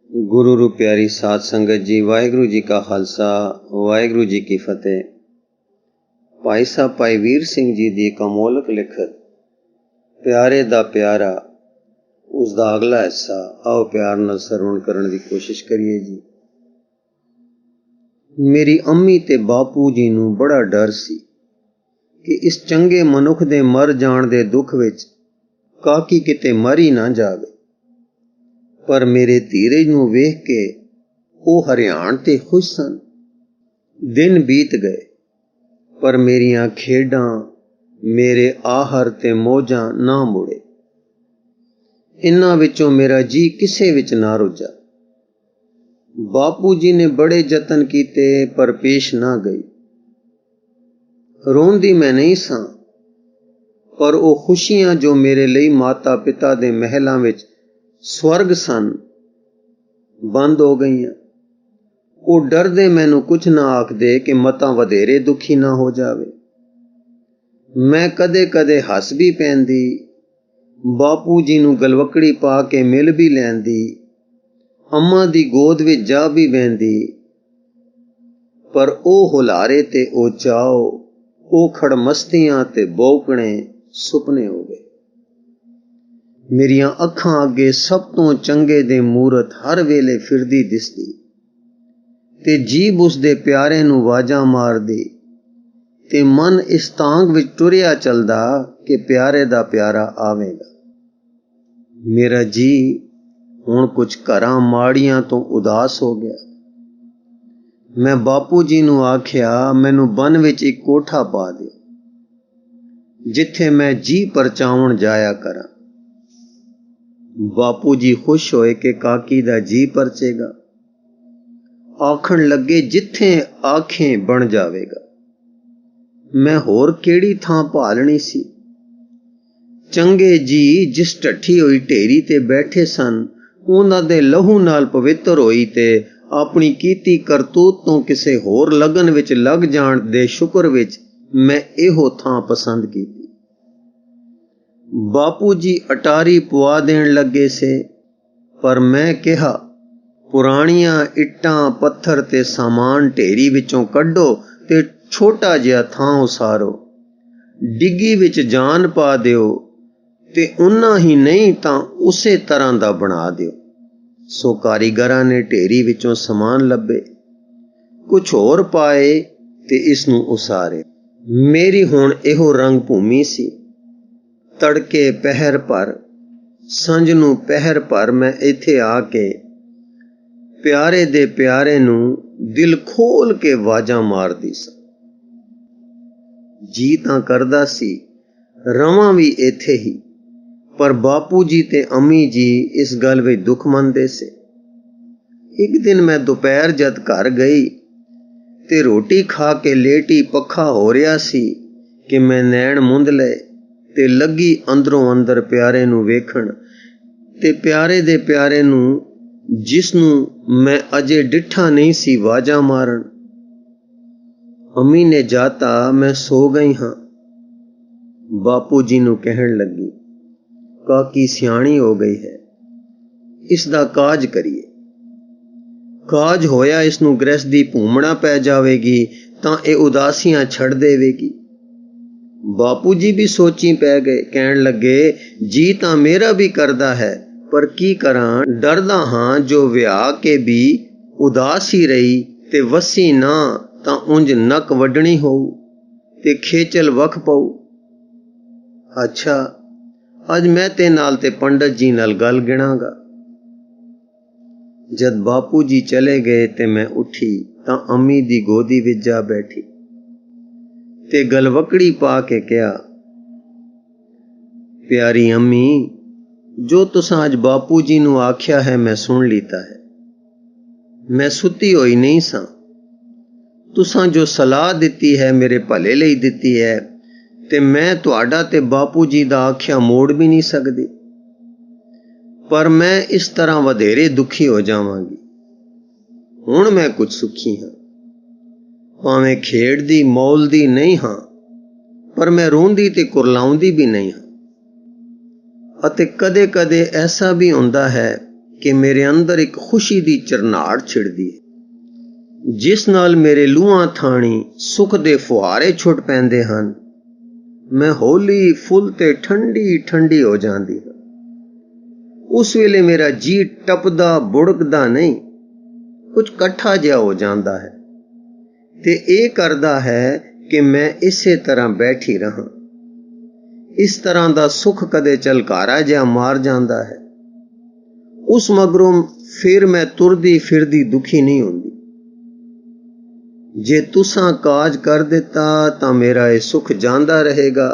गुरु रू प्यारी साध संगत जी, वाहिगुरु जी का खालसा, वाहिगुरु जी की फतेह। भाई साहब भाई वीर सिंह जी दी एक अमोलक लिखत प्यारे दा प्यारा, उसका अगला हिस्सा आओ प्यार नाल सरवण करने की कोशिश करिए जी। मेरी अम्मी ते बापू जी नूं बड़ा डर सी कि इस चंगे मनुख दे मर जाण दे दुख विच काकी किते मर ही ना जावे। पर मेरे धीरज नूं वेख के वो हरियाण ते खुश सन। दिन बीत गए पर मेरियां खेडां, मेरे आहर ते मौजां ना मुड़े। इन्हां विचों मेरा जी किसे विच ना रुझा। बापू जी ने बड़े जतन कीते पर पेश ना गई। रोंदी मैं नहीं सां, पर वो खुशियां जो मेरे लिए माता पिता दे महलां विच स्वर्ग सन बंद हो गईयां। वो डरदे मैनू कुछ ना आखदे कि मता वधेरे दुखी ना हो जावे। मैं कदे कदे हस भी पैंदी, बापू जी नू गलवकड़ी पा के मिल भी लैंदी, अम्मा दी गोद विच जा भी बहंदी। पर ओ हुलारे ते ओ चाओ, ओ खड़मस्तियां ते बौकणे सुपने हो गए। मेरियां अखां अगे सब तो चंगे दे मूरत हर वेले फिरदी दिसदी ते जीब उसदे प्यारे नू वाजा मारदी ते मन इस तांग विच टुरिया चलदा कि प्यारे दा प्यारा आवेगा। मेरा जी हुण कुछ घरां माड़ियां तो उदास हो गया। मैं बापू जी नू आख्या मैनू बन विच एक कोठा पा दिओ जिथे मैं जी परचावण जाया करा। बापू जी खुश होए कि काकी दा जी परचेगा। आखण लगे जिथे आखें बन जावेगा। मैं होर केड़ी थां भालनी सी। चंगे जी जिस ढठी हुई ढेरी ते बैठे सन उन्हां दे लहू नाल पवित्र होई ते अपनी कीती करतूत तो किसे होर लगन विच लग जाण दे शुक्र विच मैं इहो थां पसंद कीती। बापू जी अटारी पुआ देण लगे से, पर मैं कहा पुराणियां इट्टां पत्थर ते सामान ढेरी विचों कड्डो ते छोटा जिहा थां उसारो, डिग्गी विच जान पा दिओ ते उन्ना ही नहीं तां उसे तरह दा बना दिओ। सो कारीगरां ने ढेरी विचों समान लभे, कुछ होर पाए ते इसनूं उसारे। मेरी हुण इहो रंग भूमि सी। तड़के पहर पर, संज नूं पहर पर मैं इत्थे आके प्यारे दे प्यारे नूं दिल खोल के वाजा मारदी सा। जी तां करदा सी रवां भी इत्थे ही, पर बापू जी ते अम्मी जी इस गल विच दुख मनदे से। एक दिन मैं दोपहर जद घर गई ते रोटी खा के लेटी पक्खा हो रहा सी कि मैं नैण मुंद लए ते लगी अंदरों अंदर प्यारे नू वेखण ते प्यारे दे प्यारे नू जिसनू मैं अजे डिठा नहीं सी वाजा मारन। अम्मी ने जाता मैं सो गई हां। बापू जी नू कहण लगी काकी सियाणी हो गई है, इसदा काज करिए। काज होया इसनू गृहस्थी भूमना पै जावेगी तां ए उदासियां छड़ देवेगी। बापू जी भी सोची पै गए, कहण लगे जी तां मेरा भी करदा है, पर की करां, डरदा हां जो विआह के भी उदास ही रही ते वसी ना तां उंज नक वड्डणी होऊ ते खेचल वख पऊ। अच्छा अज मैं ते नाल ते पंडित जी नाल गल गिणांगा। जद बापू जी चले गए ते मैं उठी तां अम्मी दी गोदी विच जा बैठी ते गलवकड़ी पा के कहा प्यारी अम्मी जो तुसां अज बापू जी नू आख्या है मैं सुन लीता है। मैं सुती होई नहीं सां। तुसां जो सलाह दिती है मेरे भले लई दिती है ते मैं तुहाडा ते बापू जी दा आख्या मोड़ भी नहीं सकदी। पर मैं इस तरह वधेरे दुखी हो जावांगी। हुण मैं कुछ सुखी हां, भावें खेड़दी मौलदी नहीं हां, पर मैं रोंदी ते कुरलाउंदी भी नहीं हां। अते कदे कदे ऐसा भी हुंदा है कि मेरे अंदर एक खुशी दी चरनाड़ छिड़दी है, जिस नाल मेरे लूहां थाणी सुख दे फुहारे छुट पैंदे हन। मैं होली फुल ते ठंडी ठंडी हो जांदी हां। उस वेले मेरा जी टपदा बुड़कदा नहीं, कुछ कट्ठा जिहा हो जांदा है ते ਇਹ करदा है कि मैं इसे तरह बैठी रहां। इस तरह दा सुख कदे झलकारा जिहा मार जांदा है। उस मगरों फिर मैं तुरदी फिरदी दुखी नहीं होंदी। जे तुसां काज कर दिता तां मेरा ये सुख जांदा रहेगा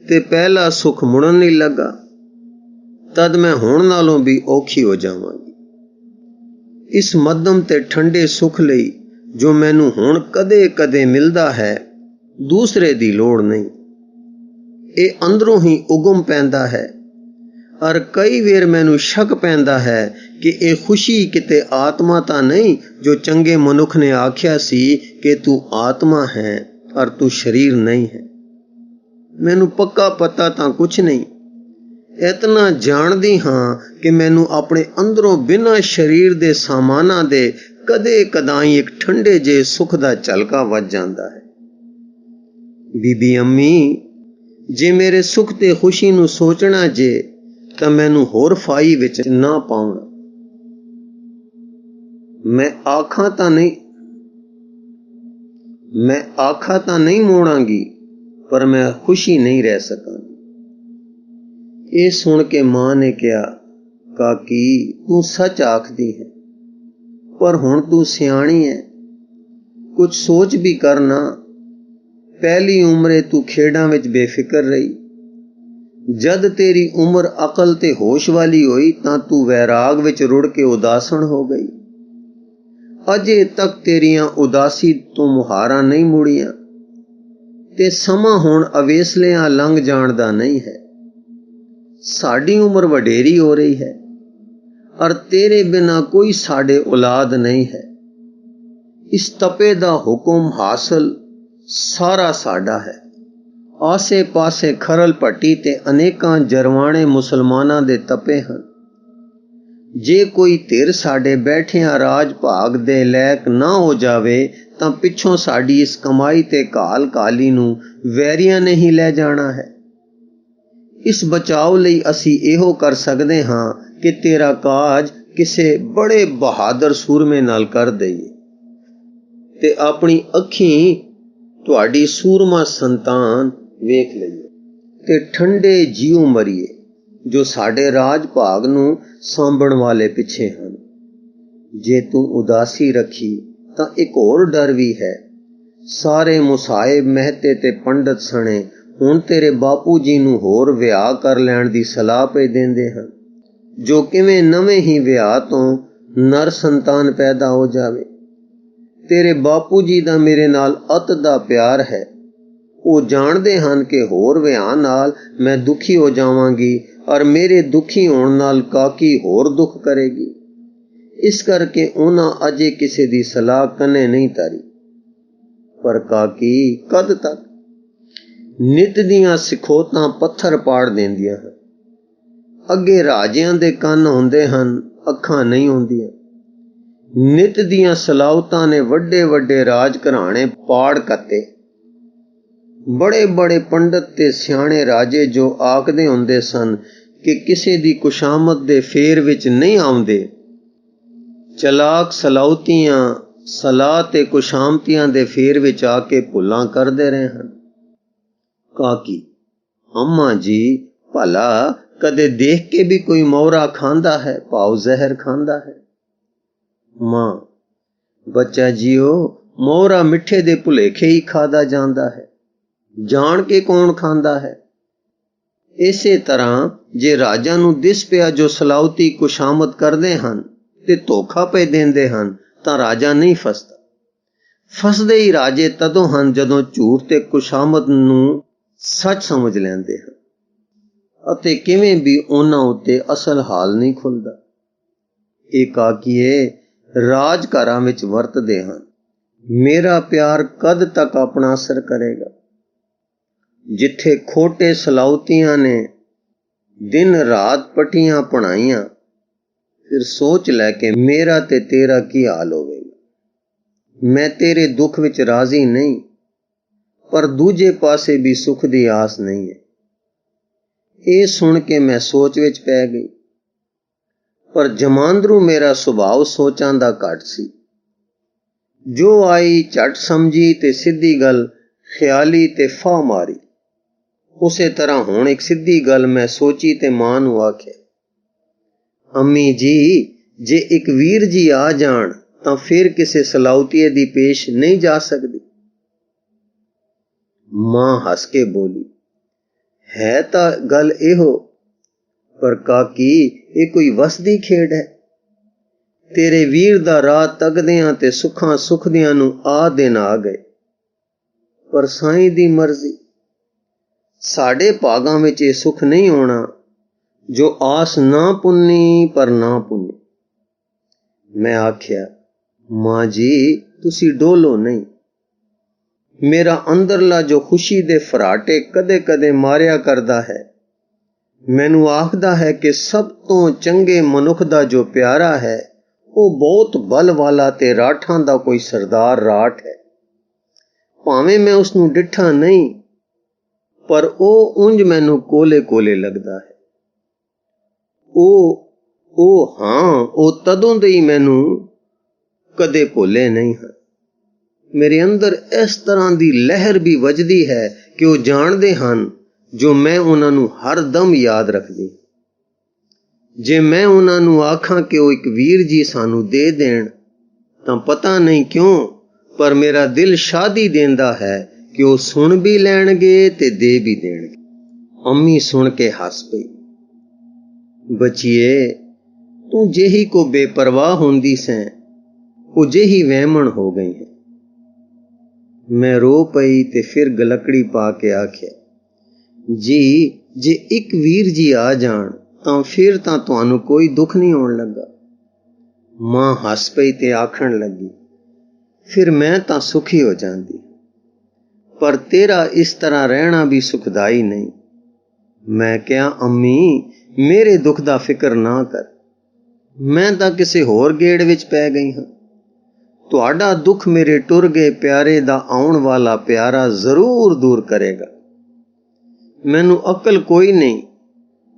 ते पहला सुख मुड़न नहीं लगा, तद मैं हुण नालों भी औखी हो जावांगी। इस मध्यम ते ठंडे सुख लई जो मैनू हुण कदे कदे मिलदा है, दूसरे दी लोड़ नहीं। ये अंदरों ही उगम पैंदा है और कई वेर मैनू शक पैंदा है कि ये खुशी किते आत्मा तां नहीं जो चंगे मनुख ने आख्या सी कि तू आत्मा है और तू शरीर नहीं है। मैनू पक्का पता तां कुछ नहीं, इतना जानदी हां कि मैनू अपने अंदरों बिना शरीर दे सामाना दे कदे कदाई एक ठंडे जे सुख दा झलका वज जांदा है। बीबी अम्मी, जे मेरे सुख ते खुशी नू सोचना जे तां मैनू होर फाई विच ना पाउणा। मैं आखां तां नहीं मोड़ांगी, पर मैं खुशी नहीं रह सकांगी। ये सुन के मां ने कहा, काकी तू सच आखदी है, पर हुण तू सियाणी है, कुछ सोच भी करना। पहली उम्रे तू खेडां विच बेफिक्र रही, जद तेरी उम्र अकल ते होश वाली होई तां तू वैराग विच रुड़ के उदासन हो गई। अजे तक तेरियां उदासी तो मुहारा नहीं मुड़ियां ते समा हुण अवेसलियां लंघ जाण दा नहीं है। साडी उम्र वडेरी हो रही है और तेरे बिना कोई साडे औलाद नहीं है। इस तपे दा हुक्म हासिल सारा साडा है। आसे पासे खरल पट्टी ते अनेकां जरवाणे मुसलमानां दे तपे हन। जे कोई धिर साडे बैठियां राज भाग दे लैक ना हो जावे तां पिछों साडी इस कमाई ते घाल घाली नू वैरियां ने ही लै जाना है। इस बचाव लई असी एहो कर सकदे हां कि तेरा काज किसे बड़े बहादुर सूरमे नाल कर दईए ते अपनी अखीं तुहाडी सूरमा संतान वेख लईए ते ठंडे जीव मरीए जो साडे राज भाग नू सांभण वाले पिछे हन। जे तू उदासी रखी तां एक होर डर भी है। सारे मुसाहिब महते ते पंडित सने हुण तेरे बापू जी नू होर विआह कर लैण दी सलाह पे देंदे हन, जो किवें नवें ही विआह तो नर संतान पैदा हो जावे। तेरे बापू जी दा मेरे नाल अत दा प्यार है। वो जानदे हन कि होर विआह नाल मैं दुखी हो जावांगी और मेरे दुखी होण नाल काकी होर दुख करेगी। इस करके उन्हां अजे किसे दी सलाह कन्ने नहीं तारी। पर काकी कद तक? नित दियां सिखोतां पत्थर पाड़ देंदियां हन। अगे राजियां दे कंन हुंदे हन, अखां नहीं हुंदियां। नित दियां सलावतां ने वड्डे वड्डे राज घराणे पाड़ कत्ते। बड़े बड़े पंडित ते सियाणे राजे जो आखदे हुंदे सन कि किसे दी कुशामत दे फेर विच नहीं आउंदे, चलाक सलाउतियां सलाह ते कुशामतियां दे फेर विच आके भुल्लां करदे रहे हन। काकी, अम्मा जी भला कदे देख के भी कोई मोहरा खांदा है, भाव जहर खांदा है? मां, बच्चा जियो, मोहरा मिठे दे भुलेखे ही खादा जांदा है, जान के कौन खांदा है? इसे तरह जे राजा नू दिस पिया जो सलाउती कुशामत करदे हन ते धोखा पे देंदे हन तां राजा नहीं फसदा। फसदे ही राजे तदों हन जदों झूठ ते कुशामत नू सच समझ लैंदे हन अते किवें भी उन्हां उत्ते असल हाल नहीं खुलदा। एकाकीए राज घरां विच वरतदे हन। मेरा प्यार कद तक अपना असर करेगा? जिथे खोटे सलाउतियां ने दिन रात पटियां पढ़ाइयां फिर सोच लै कि मेरा ते तेरा की हाल होवेगा। मैं तेरे दुख विच राजी नहीं, पर दूजे पासे भी सुख दी आस नहीं है। ਇਹ सुन के मैं सोच विच पै गई। पर जमांदरू मेरा सुभाव सोचां दा घट सी। जो आई झट समझी ते सीधी गल ख्याली ते फाह मारी। उसे तरह हुण एक सीधी गल मैं सोची ते मां नूं आख्या, अम्मी जी जे एक वीर जी आ जाण तां फिर किसे सलाउतीए दी पेश नहीं जा सकदी। मां हस के बोली, है तां गल इहो, पर काकी ये कोई वसदी खेड है। तेरे वीर दा राह तकदियां ते सुखां सुखदियां नूं आ दिन आ गए। पर साईं दी मर्जी, साडे भागां विच ये सुख नहीं होना जो आस ना पुन्नी पर ना पुन्नी। मैं आख्या, मां जी तुसी डोलो नहीं। मेरा अंदरला जो खुशी दे फराटे कदे कदे मारिया करदा है, मैनू आखदा है कि सब तो चंगे मनुख दा जो प्यारा है वो बहुत बल वाला ते राठां दा कोई सरदार राठ है। भावें मैं उसनू डिठा नहीं, पर ओ उंज मैनू कोले कोले लगदा है। ओ हां ओ तदों दे ही मैनू कदे भुले नहीं हैं। मेरे अंदर इस तरह दी लहर भी वजदी है कि वो जानदे हन जो मैं उन्हां नूं हर दम याद रखदी। जे मैं उन्हां नूं आखां कि वो एक वीर जी सानू दे देण तां पता नहीं क्यों पर मेरा दिल शादी देंदा है कि वो सुन भी लैणगे ते दे भी देणगे। अम्मी सुन के हस पई, बचिए तू जेही को बेपरवाह हुंदी सैं वो जेही वहमण हो गई है। मैं रो पई ते फिर गलकड़ी पा के आख्या, जी जे एक वीर जी आ जाण तां फिर तां तुहानू कोई दुख नहीं होण लगा। मां हस पई ते आखण लगी, फिर मैं तां सुखी हो जांदी, पर तेरा इस तरह रहना भी सुखदाई नहीं। मैं क्या, अम्मी मेरे दुख दा फिक्र ना कर, मैं तां किसे होर गेड़ विच पै गई हां। तुहाडा दुख मेरे टुर गए प्यारे दा आउण वाला प्यारा जरूर दूर करेगा। मैनू अकल कोई नहीं,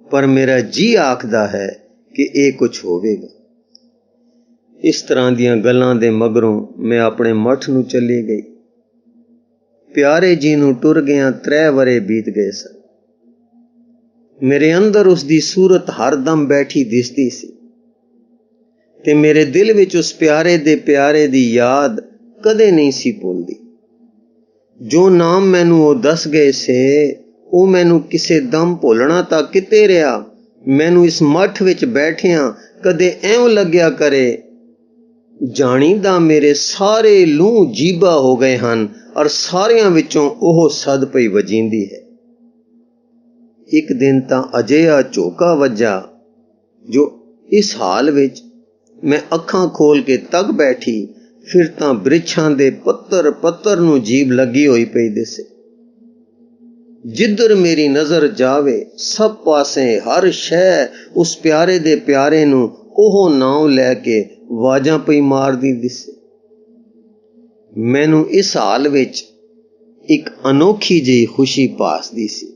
पर मेरा जी आखदा है कि ये कुछ होवेगा। इस तरह दियां गल्लां दे मगरों मैं अपने मठ नूं चली गई। प्यारे जी नूं टुर गया 3 वरे बीत गए सन। मेरे अंदर उसदी सूरत हर दम बैठी दिसदी सी ते मेरे दिल विच उस प्यारे दे प्यारे दी याद कदे नहीं सी भुलदी। जो नाम मैनू वो दस गए से वो मैनू किसे दम भुलना तां किते रहा। मैनू इस मठ विच बैठिया कदे ऐं लग्या करे जानी दा मेरे सारे लूह जीबा हो गए हन और सारियां विचों ओह सद पई वजींदी है। एक दिन तां अजिहा झोका वजा जो इस हाल विच मैं अखां खोल के तक बैठी, फिर तां बृछां दे पत्तर पत्तर नूं जीब लगी होई पई दिसे। जिधर मेरी नजर जावे सब पासे हर शह उस प्यारे दे प्यारे नूं ओह नाम लैके वाजां पई मारदी दिसे। मैनू इस हाल विच एक अनोखी जी खुशी पासदी सी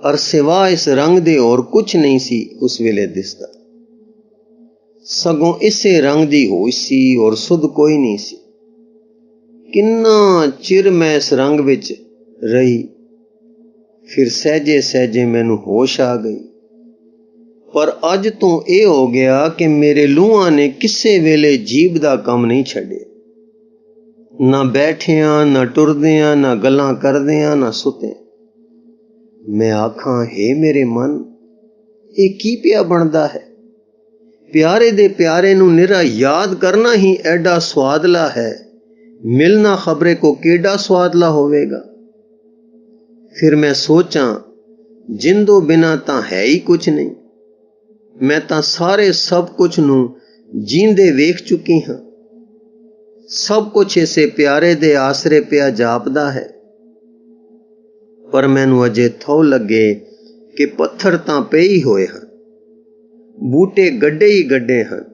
और सिवा इस रंग दे और कुछ नहीं सी उस वेले दिसदा। सगों इसे रंग दी होश सी और सुध कोई नहीं सी। किन्ना चिर मैं इस रंग विच रही, फिर सहजे सहजे मैनू होश आ गई। पर अज तो ये हो गया कि मेरे लूहां ने किसे वेले जीब दा कम नहीं छड़े। ना बैठिया ना टुरदियां ना गल्लां करदियां ना सुते। मैं आखां, हे मेरे मन ये की पिया बनदा है। प्यारे दे प्यारे नू निरा याद करना ही एडा स्वादला है, मिलना खबरे को केडा स्वादला होवेगा। फिर मैं सोचा जिंदो बिना तां है ही कुछ नहीं। मैं तां सारे सब कुछ नू जींदे वेख चुकी हां। सब कुछ इसे प्यारे दे आसरे पिया जापदा है। पर मैनू अजे थौ लगे कि पत्थर तां पे ही होए हैं। ਬੂਟੇ ਗੱਡੇ ਹੀ ਗੱਡੇ ਹਨ,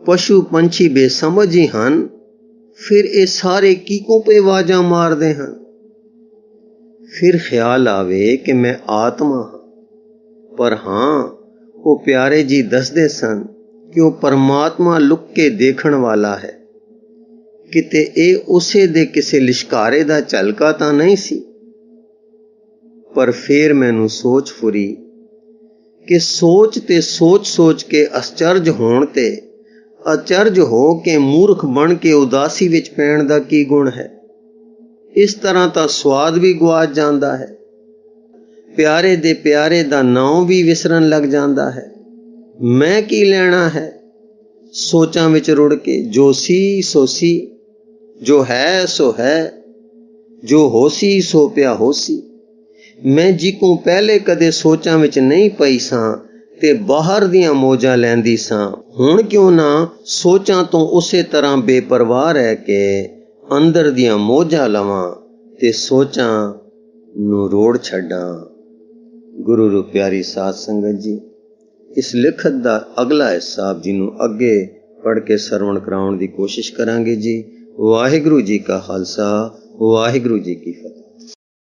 ਪਸ਼ੂ ਪੰਛੀ ਬੇਸਮਝ ਹੀ ਹਨ, ਫਿਰ ਇਹ ਸਾਰੇ ਕਿਉਂ ਪੇ ਆਵਾਜ਼ਾਂ ਮਾਰਦੇ ਹਨ। ਫਿਰ ਖਿਆਲ ਆਵੇ ਕਿ ਮੈਂ ਆਤਮਾ ਹਾਂ, ਪਰ ਹਾਂ ਉਹ ਪਿਆਰੇ ਜੀ ਦੱਸਦੇ ਸਨ ਕਿ ਉਹ ਪਰਮਾਤਮਾ ਲੁਕ ਕੇ ਦੇਖਣ ਵਾਲਾ ਹੈ। ਕਿਤੇ ਇਹ ਉਸੇ ਦੇ ਕਿਸੇ ਲਿਸ਼ਕਾਰੇ ਦਾ ਝਲਕਾ ਤਾਂ ਨਹੀਂ ਸੀ। ਪਰ ਫੇਰ ਮੈਨੂੰ ਸੋਚ ਫੁਰੀ ਕਿ ਸੋਚ ਤੇ ਸੋਚ ਕੇ ਅਚਰਜ ਹੋਣ ਤੇ ਅਚਰਜ ਹੋ ਕੇ ਮੂਰਖ ਬਣ ਕੇ ਉਦਾਸੀ ਵਿੱਚ ਪੈਣ ਦਾ ਕੀ ਗੁਣ ਹੈ। ਇਸ ਤਰ੍ਹਾਂ ਤਾਂ ਸਵਾਦ ਵੀ ਗੁਆਚ ਜਾਂਦਾ ਹੈ, ਪਿਆਰੇ ਦੇ ਪਿਆਰੇ ਦਾ ਨਾਂ ਵੀ ਵਿਸਰਨ ਲੱਗ ਜਾਂਦਾ ਹੈ। ਮੈਂ ਕੀ ਲੈਣਾ ਹੈ ਸੋਚਾਂ ਵਿੱਚ ਰੁੜ ਕੇ। ਜੋ ਸੀ ਸੋ ਸੀ, ਜੋ ਹੈ ਸੋ ਹੈ, ਜੋ ਹੋਸੀ ਸੋ ਪਿਆ ਹੋਸੀ। ਮੈਂ ਜਿੱਕੋਂ ਪਹਿਲੇ ਕਦੇ ਸੋਚਾਂ ਵਿੱਚ ਨਹੀਂ ਪਈ ਸਾਂ ਤੇ ਬਾਹਰ ਦੀਆਂ ਮੌਜਾਂ ਲੈਂਦੀ ਸਾਂ, ਹੁਣ ਕਿਉਂ ਨਾ ਸੋਚਾਂ ਤੋਂ ਉਸੇ ਤਰ੍ਹਾਂ ਬੇਪਰਵਾਹ ਰਹਿ ਕੇ ਅੰਦਰ ਦੀਆਂ ਮੌਜਾਂ ਲਵਾਂ ਤੇ ਸੋਚਾਂ ਨੂੰ ਰੋੜ ਛੱਡਾਂ। ਗੁਰੂ ਰੂ ਪਿਆਰੀ ਸਾਧ ਸੰਗਤ ਜੀ, ਇਸ ਲਿਖਤ ਦਾ ਅਗਲਾ ਹਿੱਸਾ ਆਪ ਜੀ ਨੂੰ ਅੱਗੇ ਪੜ੍ਹ ਕੇ ਸਰਵਣ ਕਰਾਉਣ ਦੀ ਕੋਸ਼ਿਸ਼ ਕਰਾਂਗੇ ਜੀ। ਵਾਹਿਗੁਰੂ ਜੀ ਕਾ ਖਾਲਸਾ, ਵਾਹਿਗੁਰੂ ਜੀ ਕੀ ਫਤਿਹ।